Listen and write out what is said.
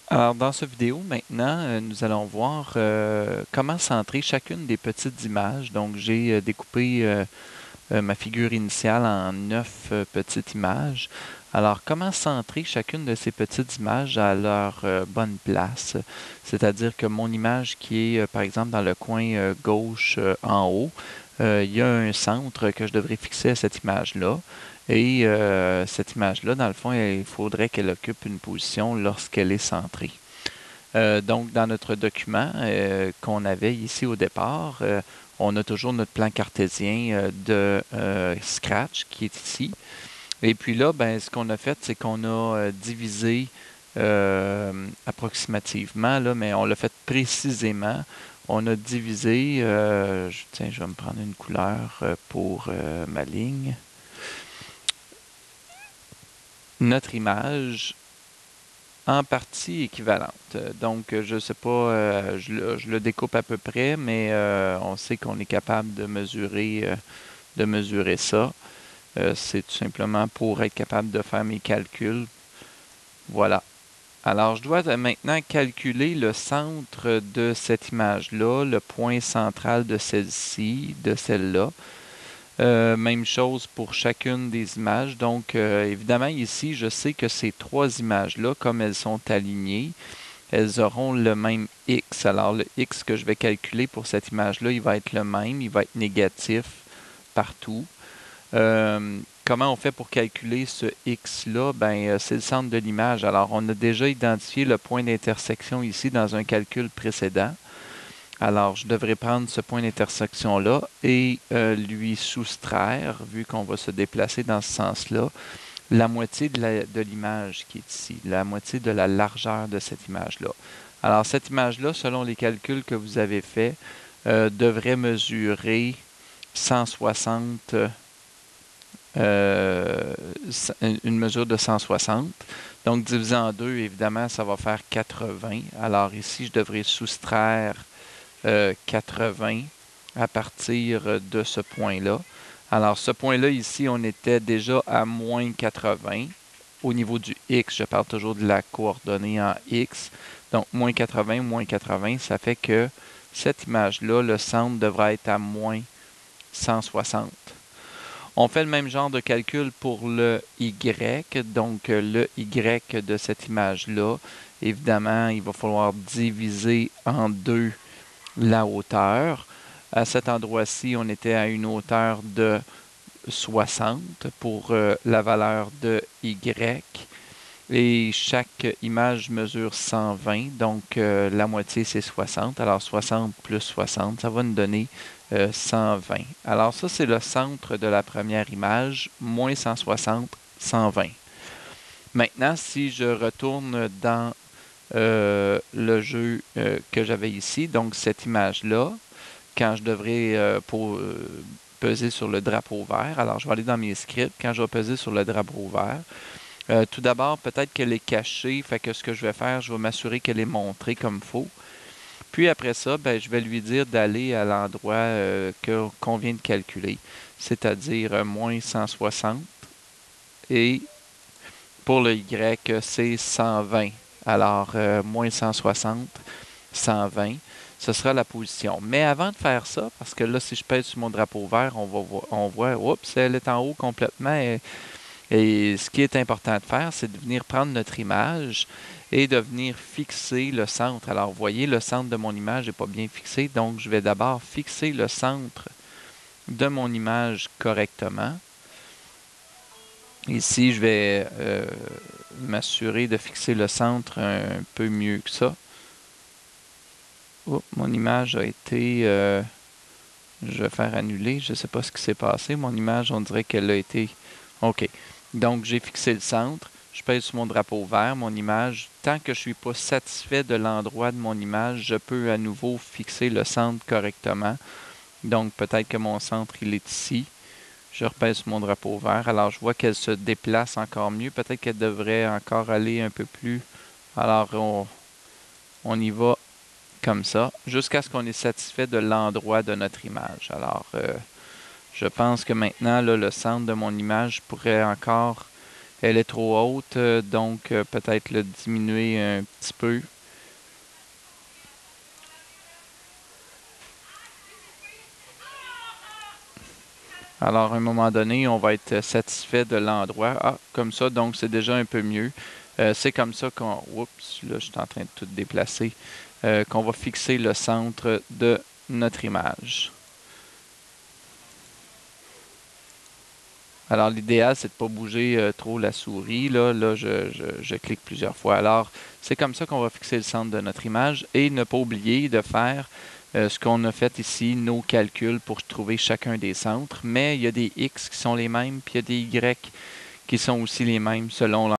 Alors, dans cette vidéo, maintenant, nous allons voir comment centrer chacune des petites images. Donc, j'ai découpé ma figure initiale en 9 petites images. Alors, comment centrer chacune de ces petites images à leur bonne place? C'est-à-dire que mon image qui est, par exemple, dans le coin gauche en haut, il y a un centre que je devrais fixer à cette image-là. Et cette image-là, dans le fond, il faudrait qu'elle occupe une position lorsqu'elle est centrée. Donc, dans notre document qu'on avait ici au départ, on a toujours notre plan cartésien de Scratch qui est ici. Et puis là, ben, ce qu'on a fait, c'est qu'on a divisé approximativement, là, mais on l'a fait précisément. On a divisé, tiens, je vais me prendre une couleur pour ma ligne. Notre image en partie équivalente. Donc, je ne sais pas, je le découpe à peu près, mais on sait qu'on est capable de mesurer ça. C'est tout simplement pour être capable de faire mes calculs. Voilà. Alors, je dois maintenant calculer le centre de cette image-là, le point central de celle-ci, de celle-là. Même chose pour chacune des images. Donc, évidemment, ici, je sais que ces trois images-là, comme elles sont alignées, elles auront le même x. Alors, le x que je vais calculer pour cette image-là, il va être le même, il va être négatif partout. Comment on fait pour calculer ce x-là? Ben, c'est le centre de l'image. Alors, on a déjà identifié le point d'intersection ici dans un calcul précédent. Alors, je devrais prendre ce point d'intersection-là et lui soustraire, vu qu'on va se déplacer dans ce sens-là, la moitié de l'image qui est ici, la moitié de la largeur de cette image-là. Alors, cette image-là, selon les calculs que vous avez faits, devrait mesurer 160, une mesure de 160. Donc, divisé en deux, évidemment, ça va faire 80. Alors, ici, je devrais soustraire 80 à partir de ce point-là. Alors, ce point-là, ici, on était déjà à moins 80. Au niveau du x, je parle toujours de la coordonnée en x. Donc, moins 80, ça fait que cette image-là, le centre devrait être à moins 160. On fait le même genre de calcul pour le y. Donc, le y de cette image-là, évidemment, il va falloir diviser en deux la hauteur. À cet endroit-ci, on était à une hauteur de 60 pour la valeur de y. Et chaque image mesure 120, donc la moitié c'est 60. Alors 60 plus 60, ça va nous donner 120. Alors ça c'est le centre de la première image, moins 160, 120. Maintenant, si je retourne dans le jeu que j'avais ici, donc cette image-là, quand je devrais peser sur le drapeau vert. Alors, je vais aller dans mes scripts. Quand je vais peser sur le drapeau vert, tout d'abord, peut-être qu'elle est cachée. Fait que ce que je vais faire, je vais m'assurer qu'elle est montrée comme il faut. Puis après ça, ben, je vais lui dire d'aller à l'endroit qu'on vient de calculer, c'est-à-dire moins 160. Et pour le Y, c'est 120. Alors, moins 160, 120. Ce sera la position. Mais avant de faire ça, parce que là, si je pèse sur mon drapeau vert, on voit, oups, elle est en haut complètement. Et ce qui est important de faire, c'est de venir prendre notre image et de venir fixer le centre. Alors, vous voyez, le centre de mon image n'est pas bien fixé, donc je vais d'abord fixer le centre de mon image correctement. Ici, je vais m'assurer de fixer le centre un peu mieux que ça. Oups, mon image a été... je vais faire annuler. Je ne sais pas ce qui s'est passé. Mon image, on dirait qu'elle a été... OK. Donc, j'ai fixé le centre. Je pèse sur mon drapeau vert. Mon image, tant que je ne suis pas satisfait de l'endroit de mon image, je peux à nouveau fixer le centre correctement. Donc, peut-être que mon centre, il est ici. Je repèse sur mon drapeau vert. Alors, je vois qu'elle se déplace encore mieux. Peut-être qu'elle devrait encore aller un peu plus. Alors, on y va comme ça, jusqu'à ce qu'on est satisfait de l'endroit de notre image. Alors, je pense que maintenant, là, le centre de mon image pourrait encore elle est trop haute, donc peut-être le diminuer un petit peu. Alors, à un moment donné, on va être satisfait de l'endroit. Ah, comme ça, donc c'est déjà un peu mieux. C'est comme ça qu'on... Oups, là, je suis en train de tout déplacer. Qu'on va fixer le centre de notre image. Alors, l'idéal, c'est de ne pas bouger trop la souris. Là je clique plusieurs fois. Alors, c'est comme ça qu'on va fixer le centre de notre image et ne pas oublier de faire ce qu'on a fait ici, nos calculs pour trouver chacun des centres. Mais il y a des X qui sont les mêmes, puis il y a des Y qui sont aussi les mêmes selon